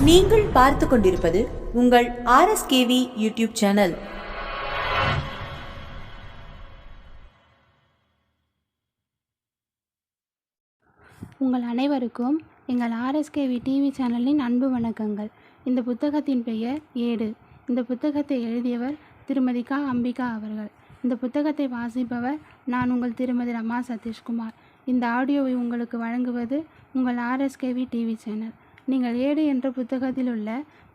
நீங்கள் பார்த்து கொண்டிருப்பது உங்கள் RSKV யூடியூப் சேனல். உங்கள் அனைவருக்கும் எங்கள் RSKV டிவி சேனலின் அன்பு வணக்கங்கள். இந்த புத்தகத்தின் பெயர் ஏடு. இந்த புத்தகத்தை எழுதியவர் திருமதி க. அம்பிகா அவர்கள். இந்த புத்தகத்தை வாசிப்பவர் நான் உங்கள் திருமதி ரமா சதீஷ்குமார். இந்த ஆடியோவை உங்களுக்கு வழங்குவது உங்கள் RSKV டிவி சேனல். நீங்கள் ஏடு என்ற புத்தகத்தில் உள்ள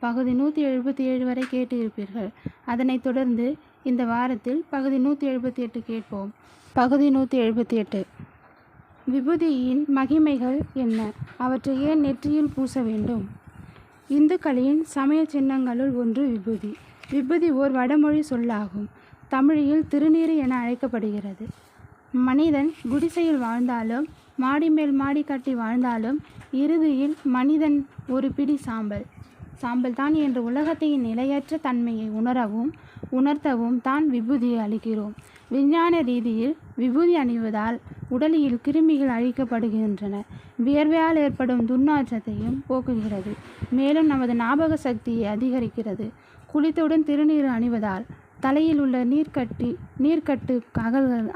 பகுதி 177 வரை கேட்டு இருப்பீர்கள். அதனைத் தொடர்ந்து இந்த வாரத்தில் பகுதி 178 கேட்போம். பகுதி 178. விபூதியின் மகிமைகள் என்ன? அவற்றை ஏன் நெற்றியில் பூச வேண்டும்? இந்துக்களின் சமய சின்னங்களுள் ஒன்று விபூதி. விபூதி ஓர் வடமொழி சொல்லாகும். தமிழில் திருநீறு என அழைக்கப்படுகிறது. மனிதன் குடிசையில் வாழ்ந்தாலும் மாடி மேல் மாடி கட்டி வாழ்ந்தாலும் இறுதியில் மனிதன் ஒரு பிடி சாம்பல் தான் என்ற உலகத்தின் நிலையற்ற தன்மையை உணர்த்தவும் தான் விபூதியை அளிக்கிறோம். விஞ்ஞான ரீதியில் விபூதி அணிவதால் உடலில் கிருமிகள் அழிக்கப்படுகின்றன. வியர்வையால் ஏற்படும் துர்நாற்றத்தையும் போக்குகிறது. மேலும் நமது ஞாபக சக்தியை அதிகரிக்கிறது. குளித்தவுடன் திருநீர் அணிவதால் தலையில் உள்ள நீர்க்கட்டு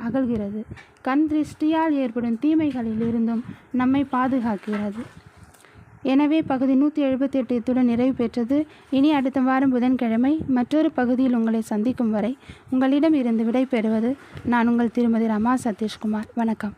அகல்கிறது. கண் திருஷ்டியால் ஏற்படும் தீமைகளில் இருந்தும் நம்மை பாதுகாக்கிறது. எனவே பகுதி 178 இத்துடன் நிறைவு பெற்றது. இனி அடுத்த வாரம் புதன்கிழமை மற்றொரு பகுதியில் உங்களை சந்திக்கும் வரை உங்களிடம் இருந்து விடை பெறுவது நான் உங்கள் திருமதி ரமா சதீஷ்குமார். வணக்கம்.